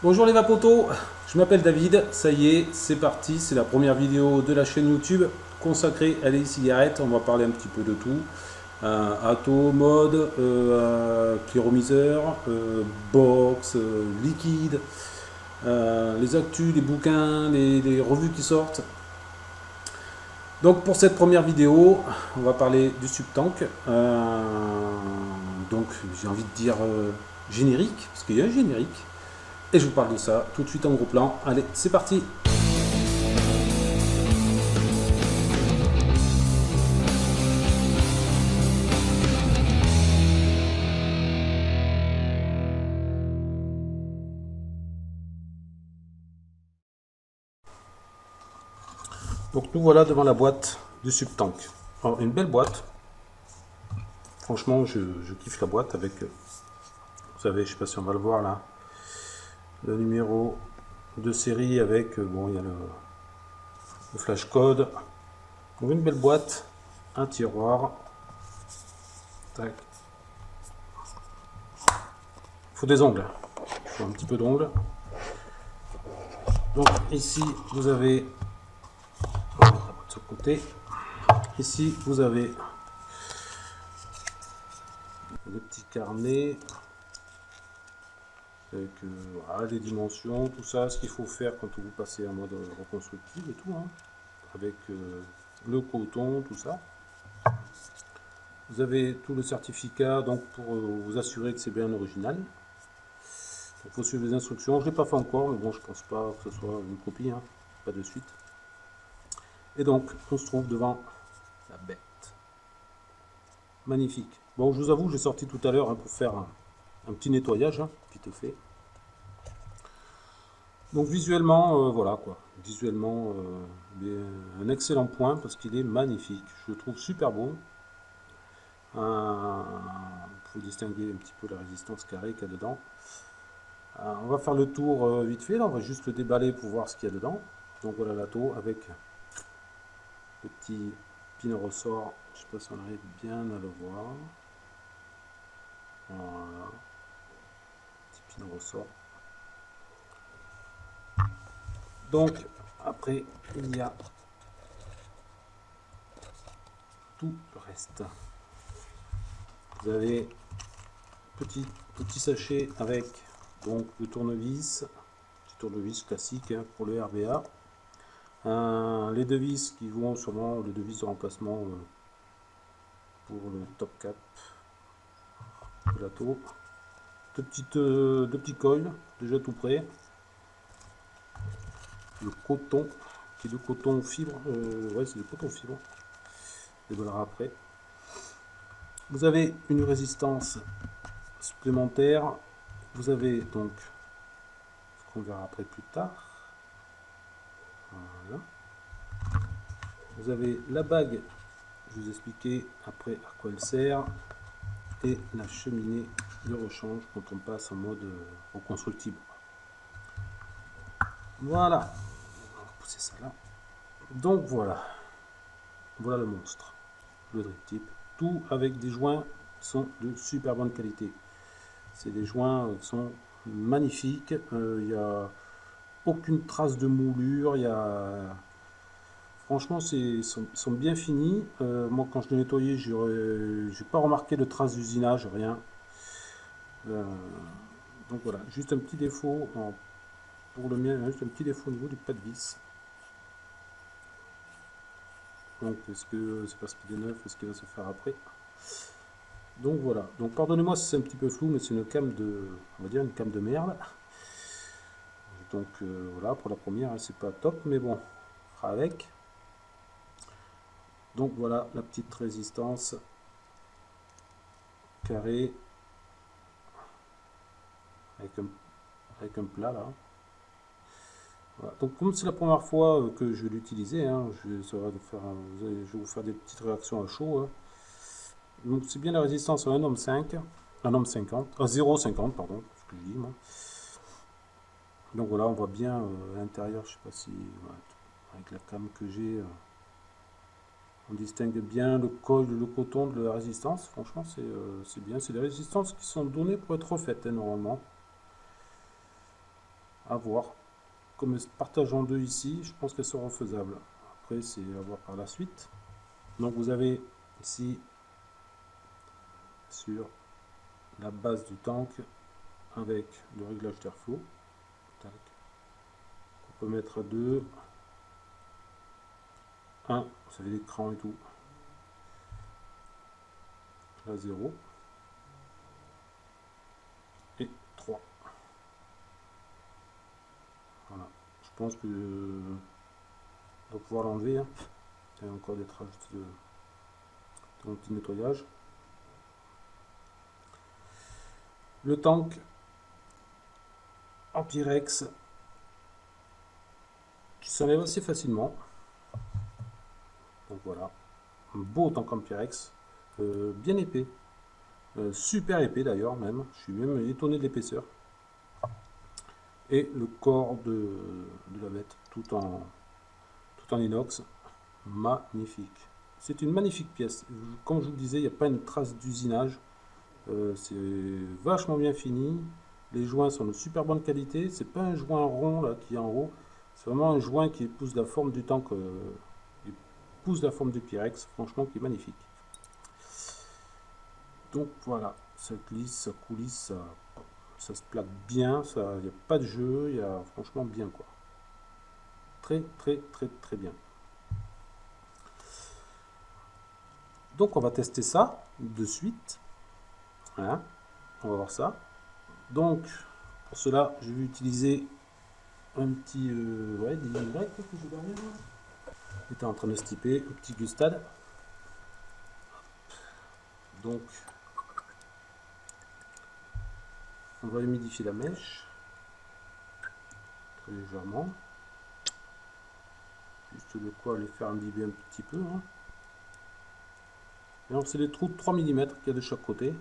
Bonjour les vapotos, je m'appelle David, ça y est, c'est parti, c'est la première vidéo de la chaîne YouTube consacrée à les cigarettes, on va parler un petit peu de tout. Atto, mode, pyromiseur, box, liquide, les actus, les bouquins, les revues qui sortent. Donc pour cette première vidéo, on va parler du Subtank. Donc j'ai envie de dire générique, parce qu'il y a un générique. Et je vous parle de ça tout de suite en gros plan. Allez, c'est parti! Donc nous voilà devant la boîte du Subtank. Alors une belle boîte. Franchement, je kiffe la boîte avec, vous savez, je sais pas si on va le voir là, le numéro de série avec, bon, il y a le flash code. Donc une belle boîte, un tiroir. Tac. Il faut des ongles. Il faut un petit peu d'ongles. Donc ici, vous avez, on va mettre la boîte sur le côté. Ici, vous avez le petit carnet avec voilà, les dimensions, tout ça, ce qu'il faut faire quand vous passez en mode reconstructif et tout, hein, avec le coton, tout ça. Vous avez tout le certificat donc pour vous assurer que c'est bien original. Il faut suivre les instructions. Je ne l'ai pas fait encore, mais bon, je pense pas que ce soit une copie, hein, pas de suite. Et donc, on se trouve devant la bête. Magnifique. Bon, je vous avoue, j'ai sorti tout à l'heure hein, pour faire un petit nettoyage, hein, vite fait. Donc visuellement, voilà quoi. Visuellement, un excellent point parce qu'il est magnifique. Je le trouve super beau. Il faut distinguer un petit peu la résistance carrée qu'il y a dedans. On va faire le tour vite fait. Là, on va juste le déballer pour voir ce qu'il y a dedans. Donc voilà la taux avec le petit pin ressort. Je ne sais pas si on arrive bien à le voir. Voilà. Petit pin ressort. Donc après, il y a tout le reste. Vous avez petit sachet avec donc le tournevis, petit tournevis classique hein, pour le RVA. Les devises qui vont sûrement le devis de remplacement pour le top cap de la taux. Deux petits coils déjà tout prêts. Le coton qui est de coton fibre, ouais c'est de coton fibre. On dévoilera après. Vous avez une résistance supplémentaire. Vous avez donc ce qu'on verra après plus tard. Voilà. Vous avez la bague, je vous expliquer après à quoi elle sert, et la cheminée de rechange quand on passe en mode reconstructible. Voilà, on va pousser ça là. Donc voilà, voilà le monstre, le drip tip, tout avec des joints qui sont de super bonne qualité. C'est des joints qui sont magnifiques, il n'y a aucune trace de moulure, il y a... Franchement, ils sont bien finis. Moi, quand je l'ai nettoyé, j'ai pas remarqué de traces d'usinage, rien. Donc voilà, juste un petit défaut pour le mien, juste un petit défaut au niveau du pas de vis. Donc, est-ce que c'est parce qu'il est neuf, est-ce qu'il va se faire après? Donc voilà. Donc pardonnez-moi si c'est un petit peu flou, mais c'est une cam de, on va dire une cam de merde. Donc voilà, pour la première, hein, c'est pas top, mais bon, on fera avec. Donc voilà la petite résistance carrée avec un plat là. Voilà. Donc comme c'est la première fois que je vais l'utiliser, hein, je vais vous faire des petites réactions à chaud. Hein. Donc c'est bien la résistance à 1 ohm 5, 1 ohm 50, 0,50 pardon, ce que je dis moi. Donc voilà, on voit bien à l'intérieur, je sais pas si voilà, avec la cam que j'ai, on distingue bien le coil, le coton de la résistance. Franchement c'est bien, c'est des résistances qui sont données pour être refaites hein, normalement. à voir. Comme je partage en deux ici, je pense qu'elles seront faisables. Après, c'est à voir par la suite. Donc vous avez ici sur la base du tank avec le réglage d'airflow. On peut mettre à 2, 1, vous savez l'écran et tout. Là 0 et 3. Voilà, je pense que on va pouvoir l'enlever. Hein. Il y a encore des traces de petit nettoyage. Le tank en Pyrex qui s'enlève assez facilement. Donc voilà, un beau tank en Pyrex, bien épais, super épais d'ailleurs même. Je suis même étonné de l'épaisseur. Et le corps de la bête, tout en inox, magnifique. C'est une magnifique pièce. Comme je vous le disais, il n'y a pas une trace d'usinage. C'est vachement bien fini. Les joints sont de super bonne qualité. C'est pas un joint rond là qui est en haut. C'est vraiment un joint qui épouse la forme du tank, épouse la forme du Pyrex. Franchement, qui est magnifique. Donc voilà, ça glisse, ça coulisse, ça se plaque bien. Il n'y a pas de jeu. Il y a franchement bien quoi. Très très bien. Donc on va tester ça de suite. Voilà, on va voir ça. Donc pour cela, je vais utiliser un petit ouais, des Y que je derrière. Il était en train de se typer, un petit Gustad. Donc on va humidifier la mèche très légèrement. Juste de quoi les faire imbiber un petit peu. Hein. Et donc c'est des trous de 3 mm qu'il y a de chaque côté.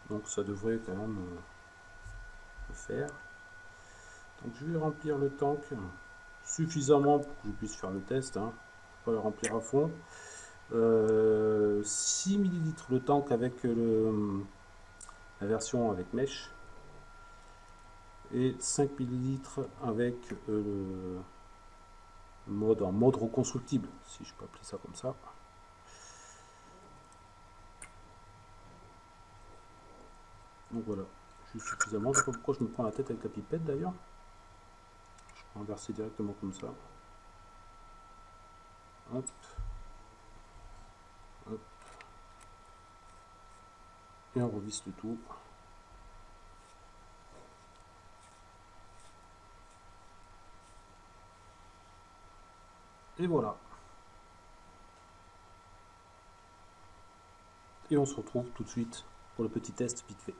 Donc ça devrait quand même le faire. Donc je vais remplir le tank suffisamment pour que je puisse faire le test. Hein. Pas le remplir à fond. 6 ml le tank avec la version avec mèche. Et 5 ml avec le mode en mode reconstructible, si je peux appeler ça comme ça. Donc voilà, juste suffisamment. Je ne sais pas pourquoi je me prends la tête avec la pipette d'ailleurs. Je peux en verser directement comme ça. Hop. Hop. Et on revisse le tout. Et voilà. Et on se retrouve tout de suite pour le petit test vite fait.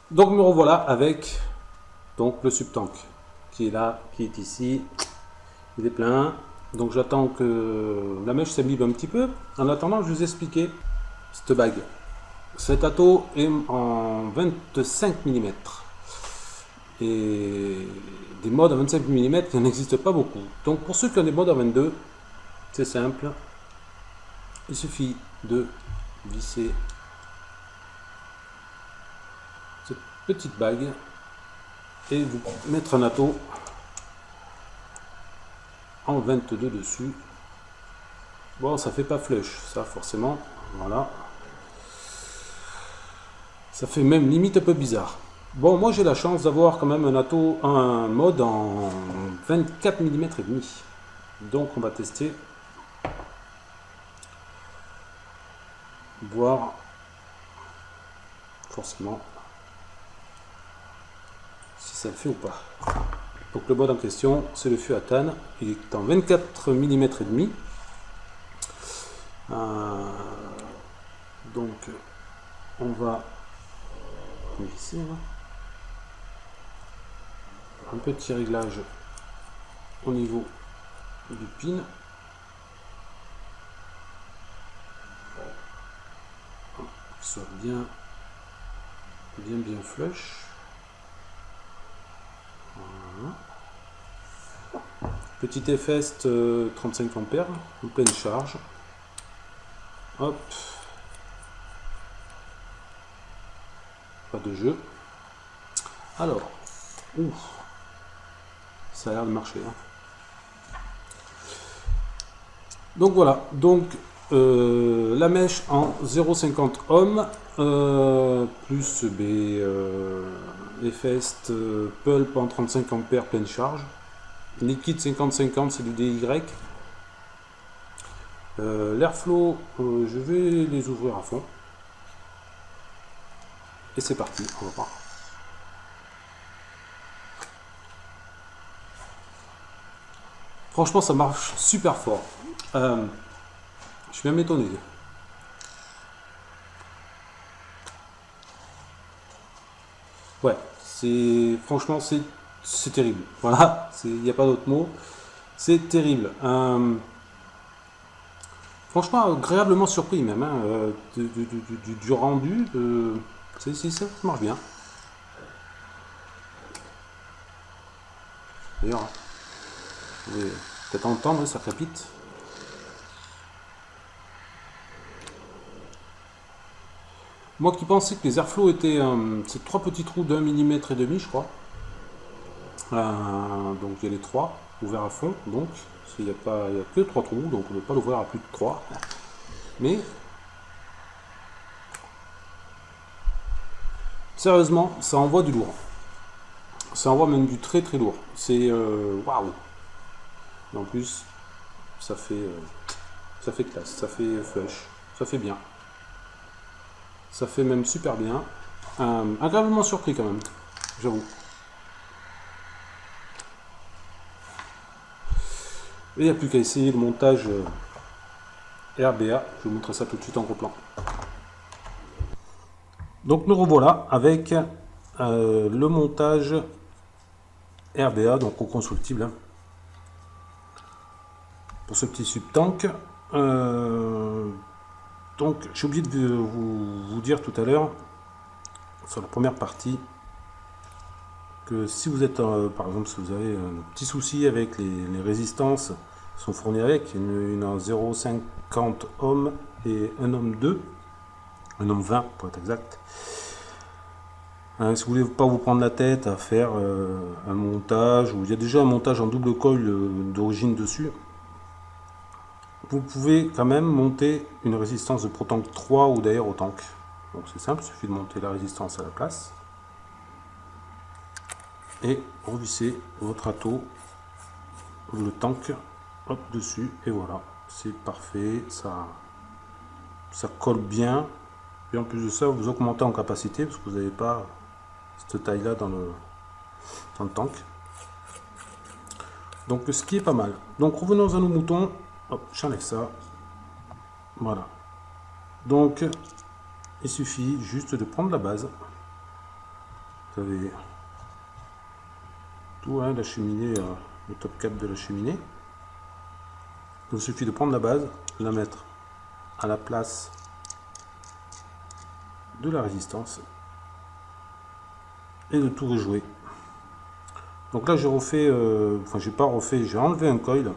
Donc me revoilà avec donc le subtank qui est là, qui est ici. Il est plein. Donc j'attends que la mèche s'imbibe un petit peu. En attendant, je vais vous expliquer cette bague. Cet ato est en 25 mm. Et des modes à 25 mm, il n'en existe pas beaucoup. Donc pour ceux qui ont des modes à 22, c'est simple. Il suffit de visser cette petite bague et vous mettre un ato en 22 dessus. Bon, ça fait pas flush, ça forcément. Voilà. Ça fait même limite un peu bizarre. Bon, moi j'ai la chance d'avoir quand même un mode en 24 mm et demi. Donc on va tester. Voir forcément si ça le fait ou pas. Donc le mode en question, c'est le fût à Than. Il est en 24 mm et demi. Donc on va ici un petit réglage au niveau du pin. Soit bien flush. Voilà. Petit Efest 35 ampères en pleine charge. Hop. pas de jeu. Alors, ouf, ça a l'air de marcher. Hein. Donc voilà, donc la mèche en 0,50 ohms, plus Efest Pulp en 35 ampères pleine charge. Liquide 50-50, c'est du DY. L'airflow, je vais les ouvrir à fond. Et c'est parti, on va voir. Franchement, ça marche super fort. Je viens m'étonner. Ouais, franchement, c'est terrible. Voilà, il n'y a pas d'autre mot. C'est terrible. Franchement, agréablement surpris même hein, du rendu. Ça marche bien. D'ailleurs, vous pouvez peut-être entendre, ça crépite. Moi qui pensais que les airflows étaient ces 3 petits trous d'1 mm et demi, je crois. Donc il y a les 3 ouverts à fond. Donc il n'y a que 3 trous, donc on ne peut pas l'ouvrir à plus de 3. Mais sérieusement, ça envoie du lourd. Ça envoie même du très très lourd. C'est waouh. En plus, ça fait classe, ça fait flush, ça fait bien. Ça fait même super bien. Agréablement surpris quand même, j'avoue. Et il n'y a plus qu'à essayer le montage RBA. Je vais vous montrer ça tout de suite en gros plan. Donc nous revoilà avec le montage RBA, donc au constructible. Hein, pour ce petit subtank. Donc j'ai oublié de vous dire tout à l'heure, sur la première partie, que si vous êtes, par exemple, si vous avez un petit souci avec les résistances qui sont fournies avec, une en 0,50 ohms et un ohm 2, un ohm 20 pour être exact. Si vous voulez pas vous prendre la tête à faire un montage, ou il y a déjà un montage en double coil d'origine dessus, vous pouvez quand même monter une résistance de ProTank 3 ou d'Aerotank. Donc c'est simple, il suffit de monter la résistance à la place. Et revisser votre ato, le tank, hop, dessus, et voilà. C'est parfait, ça colle bien. Et en plus de ça, vous augmentez en capacité, parce que vous n'avez pas cette taille-là dans le tank. Donc ce qui est pas mal. Donc revenons à nos moutons. Hop, j'enlève ça. Voilà. Donc il suffit juste de prendre la base. Vous avez tout, hein, la cheminée, le top cap de la cheminée. Donc, il suffit de prendre la base, la mettre à la place de la résistance et de tout rejouer. Donc là j'ai refait, enfin j'ai pas refait, j'ai enlevé un coil.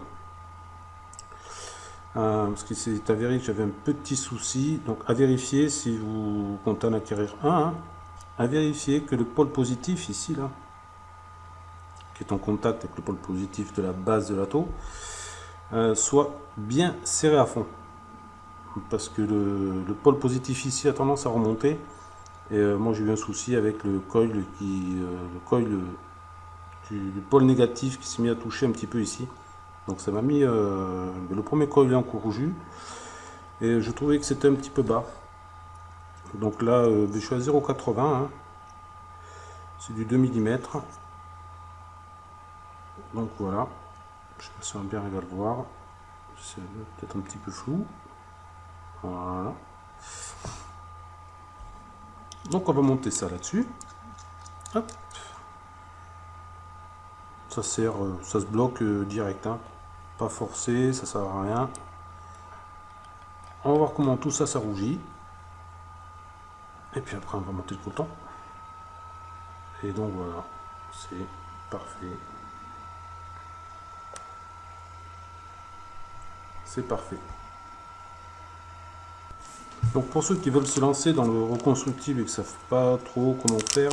Parce qu'il s'est avéré que j'avais un petit souci. Donc à vérifier si vous comptez en acquérir un. Hein, à vérifier que le pôle positif ici là, qui est en contact avec le pôle positif de la base de l'atto, soit bien serré à fond. Parce que le pôle positif ici a tendance à remonter. Et moi j'ai eu un souci avec le coil du pôle négatif qui s'est mis à toucher un petit peu ici. Donc ça m'a mis le premier coil en courju. Et je trouvais que c'était un petit peu bas. Donc là je suis à 0,80. Hein. C'est du 2 mm. Donc voilà. Je sais pas si on va bien arriver à le voir. C'est peut-être un petit peu flou. Voilà. Donc on va monter ça là-dessus. Hop. Ça sert, ça se bloque direct. Hein. Pas forcé, ça sert à rien. On va voir comment tout ça rougit. Et puis après on va monter le coton. Et donc voilà, c'est parfait. C'est parfait. Donc pour ceux qui veulent se lancer dans le reconstructible et qui ne savent pas trop comment faire,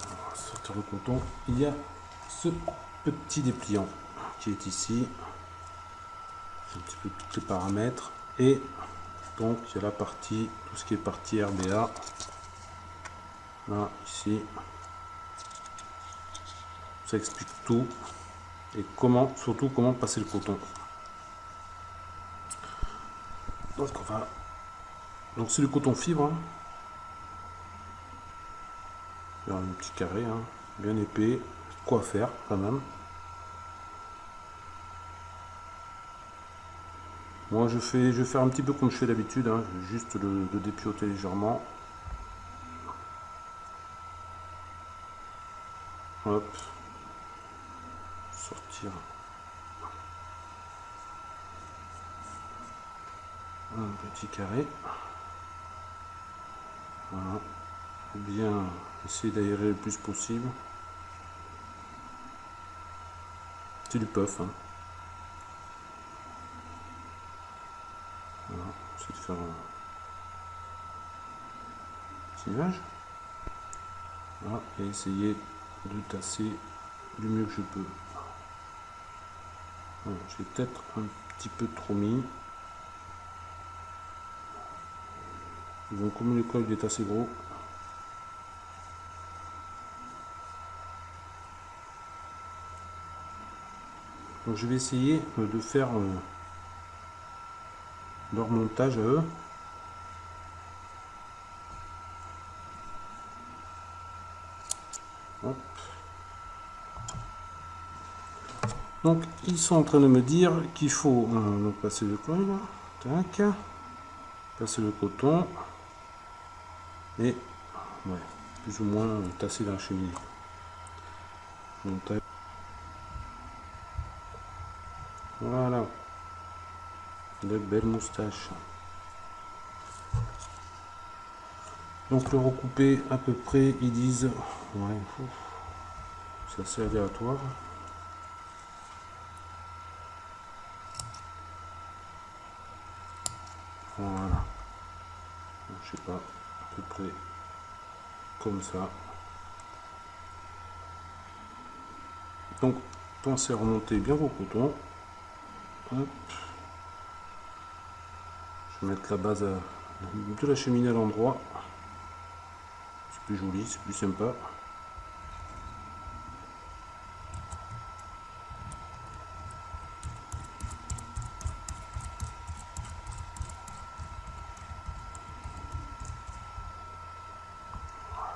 on va sortir le coton, il y a ce petit dépliant qui est ici, un petit peu tous les paramètres, et donc il y a la partie, tout ce qui est partie RBA, là, ici, ça explique tout, et comment, surtout comment passer le coton. Donc c'est du coton fibre, hein. Il y a un petit carré, hein, bien épais, quoi faire quand même. Moi je vais faire un petit peu comme je fais d'habitude, hein, je vais juste le dépioter légèrement. Hop, sortir un petit carré. Voilà, bien essayer d'aérer le plus possible. C'est du puff, hein. Voilà, essayer de faire un petit nuage. Voilà, et essayer de tasser du mieux que je peux. Voilà, j'ai peut-être un petit peu trop mis. Donc comme le col est assez gros, donc je vais essayer de faire leur montage à eux. Hop. Donc ils sont en train de me dire qu'il faut donc passer le col, tac, passer le coton et ouais, plus ou moins tasser la cheminée. Montage. Voilà, de belles moustaches. Donc le recouper à peu près, ils disent, ouais, c'est assez aléatoire. Voilà, je sais pas, à peu près comme ça. Donc pensez à remonter bien vos cotons. Hop. Je vais mettre la base de la cheminée à l'endroit. C'est plus joli, c'est plus sympa.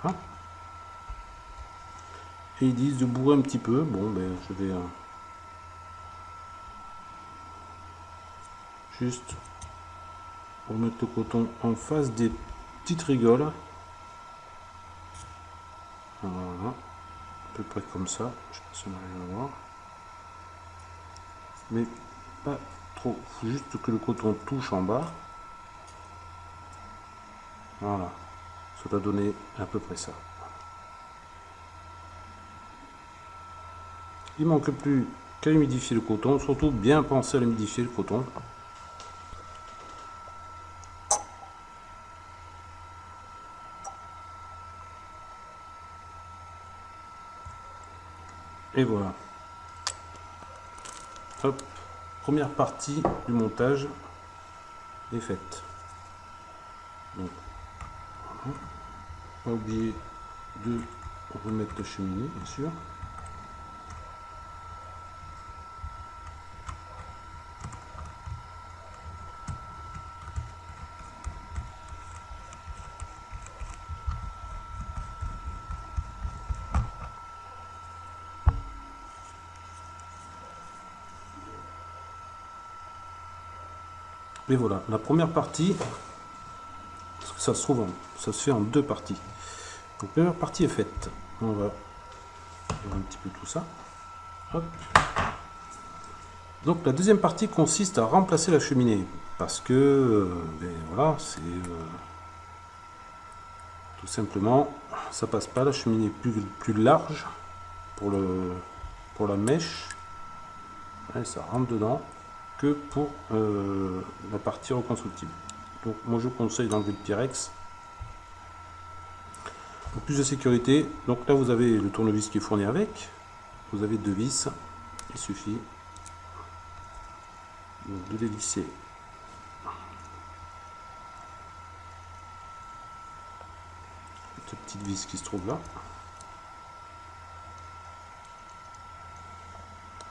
Voilà. Et ils disent de bourrer un petit peu. Bon, ben je vais juste remettre le coton en face des petites rigoles. Voilà, à peu près comme ça. Je sais pas si on arrive à voir. Mais pas trop. Il faut juste que le coton touche en bas. Voilà, ça doit donner à peu près ça. Il manque plus qu'à humidifier le coton, surtout bien penser à humidifier le coton. Et voilà. Hop, première partie du montage est faite. Donc, voilà. Pas oublier de remettre la cheminée, bien sûr. Et voilà, la première partie, parce que ça se trouve, ça se fait en deux parties. Donc la première partie est faite. On va faire un petit peu tout ça. Hop. Donc la deuxième partie consiste à remplacer la cheminée. Parce que, ben, voilà, c'est tout simplement, ça passe pas, la cheminée est plus large pour la mèche. Et ça rentre dedans. que pour la partie reconstructible. Donc moi je conseille d'enlever le Pyrex. Pour plus de sécurité, donc là vous avez le tournevis qui est fourni avec. Vous avez 2 vis, il suffit donc de les lisser. Cette petite vis qui se trouve là.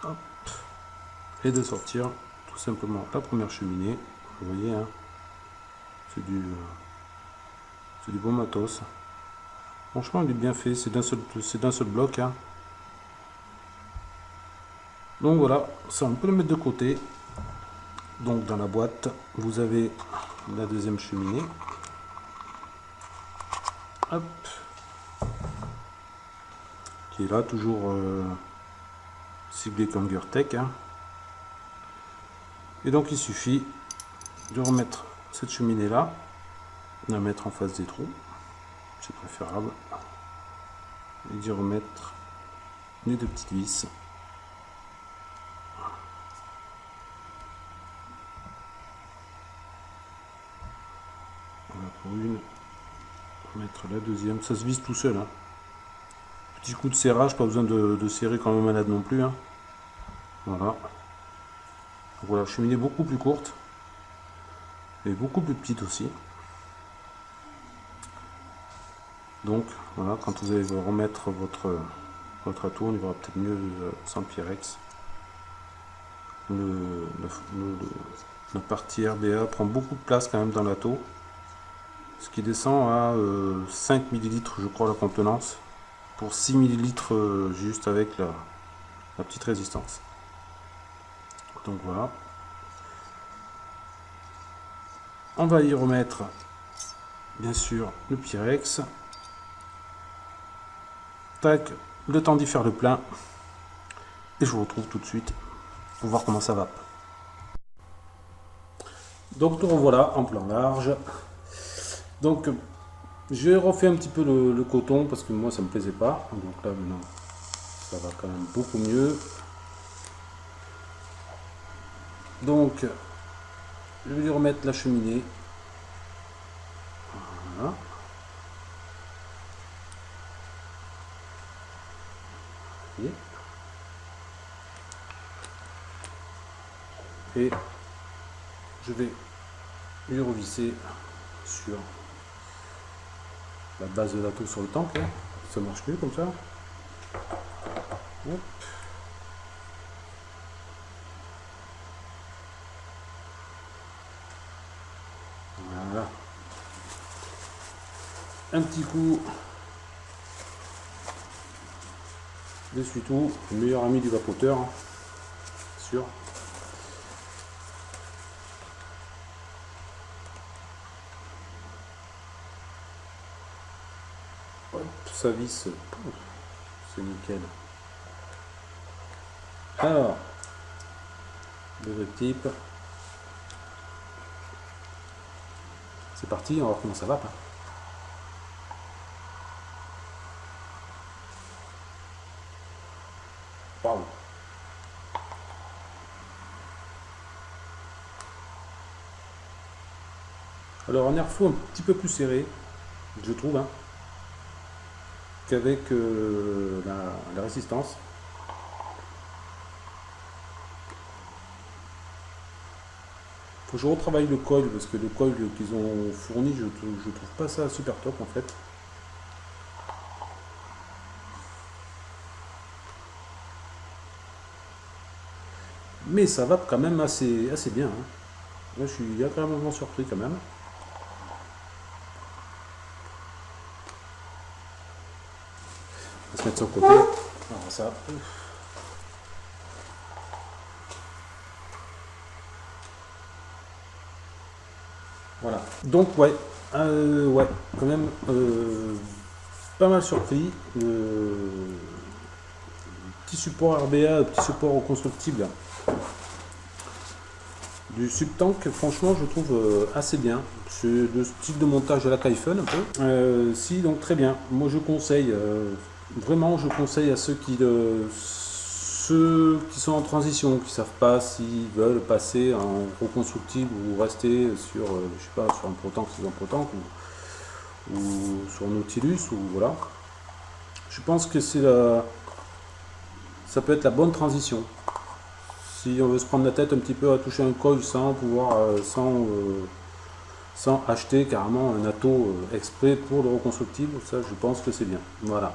Hop. Et de sortir tout simplement la première cheminée. Vous voyez, hein, c'est du bon matos. Franchement, il est bien fait. C'est d'un seul bloc. Hein. Donc voilà, ça on peut le mettre de côté. Donc dans la boîte, vous avez la deuxième cheminée. Hop. Qui est là, toujours ciblé comme Gurtec. Hein. Et donc il suffit de remettre cette cheminée là, de la mettre en face des trous, c'est préférable, et d'y remettre les 2 petites vis. Voilà pour une, mettre la deuxième, ça se vise tout seul. Hein. Petit coup de serrage, pas besoin de serrer comme un malade non plus. Hein. Voilà. Voilà, cheminée beaucoup plus courte et beaucoup plus petite aussi. Donc voilà, quand vous allez remettre votre atout, on y va peut-être mieux sans Pyrex. La partie RBA prend beaucoup de place quand même dans l'atout, ce qui descend à 5 ml je crois la contenance, pour 6 ml juste avec la petite résistance. Donc voilà. On va y remettre bien sûr le Pyrex. Tac, le temps d'y faire le plein. Et je vous retrouve tout de suite pour voir comment ça va. Donc nous revoilà en plan large. Donc j'ai refait un petit peu le coton parce que moi ça me plaisait pas. Donc là maintenant ça va quand même beaucoup mieux. Donc je vais lui remettre la cheminée. Voilà. Et je vais lui revisser sur la base de l'atout sur le tank. Hein. Ça marche mieux comme ça. Hop. Voilà. Un petit coup d'essuie-tout, le meilleur ami du vapoteur, hein. Sûr. Hop, ça visse, c'est nickel. Alors, le type. C'est parti, on va voir comment ça va. Hein. Waouh. Alors un airflow un petit peu plus serré, je trouve, hein, qu'avec la résistance. Faut que je retravaille le coil parce que le coil qu'ils ont fourni, je trouve pas ça super top en fait. Mais ça va quand même assez bien. Hein. Là, je suis agréablement surpris quand même. On va se mettre sur le côté. Alors ça. Voilà. Donc ouais, quand même pas mal surpris. Petit support RBA, petit support reconstructible du Subtank, franchement je trouve assez bien. C'est le style de montage à la Kaifen un peu. Si, donc très bien. Moi je conseille, vraiment je conseille à ceux ceux qui sont en transition, qui ne savent pas s'ils veulent passer en reconstructible ou rester sur, je sais pas, sur un Protank, sur un Protank ou sur Nautilus, ou voilà. Je pense que ça peut être la bonne transition. Si on veut se prendre la tête un petit peu à toucher un coil sans pouvoir, sans acheter carrément un atto exprès pour le reconstructible, ça je pense que c'est bien. Voilà.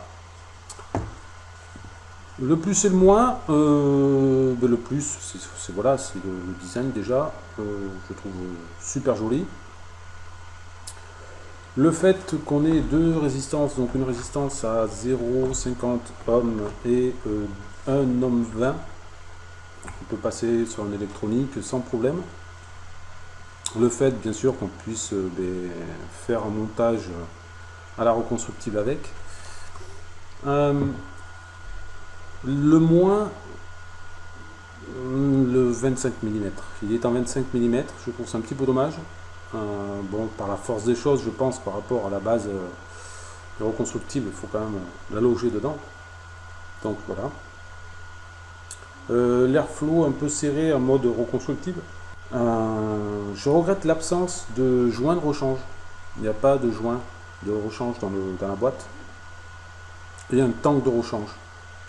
Le plus et le moins, le plus, c'est voilà, c'est le design déjà, je trouve super joli. Le fait qu'on ait deux résistances, donc une résistance à 0,50 ohms et 1 ohm 20, on peut passer sur un électronique sans problème. Le fait bien sûr qu'on puisse faire un montage à la reconstructible avec. Le moins, le 25 mm. Il est en 25 mm, je trouve c'est un petit peu dommage. Bon, par la force des choses, je pense, par rapport à la base reconstructible, il faut quand même la loger dedans. Donc voilà. L'airflow un peu serré en mode reconstructible. Je regrette l'absence de joint de rechange. Il n'y a pas de joint de rechange dans la boîte. Il y a un tank de rechange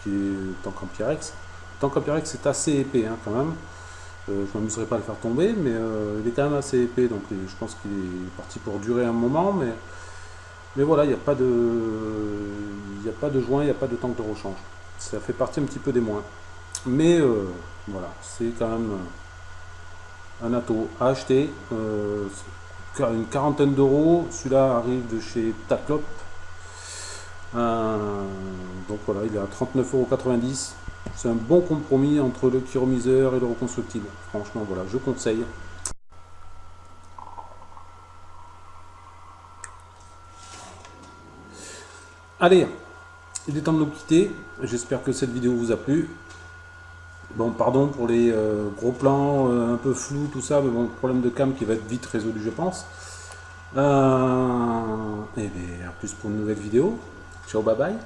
qui est tank en Pyrex. Le tank en Pyrex est assez épais quand même. Je ne m'amuserai pas à le faire tomber, mais il est quand même assez épais, donc je pense qu'il est parti pour durer un moment, mais voilà, il n'y a pas de joint, il n'y a pas de tank de rechange. Ça fait partie un petit peu des moins. Mais voilà, c'est quand même un atto à acheter, une quarantaine d'euros. Celui-là arrive de chez Taklop. Donc voilà, il est à 39,90 €. C'est un bon compromis entre le chiromiseur et le reconstructible. Franchement, voilà, je conseille. Allez, il est temps de nous quitter. J'espère que cette vidéo vous a plu. Bon, pardon pour les gros plans un peu flous, tout ça, mais bon, problème de cam qui va être vite résolu, je pense. Et bien, à plus pour une nouvelle vidéo. Ciao, bye bye.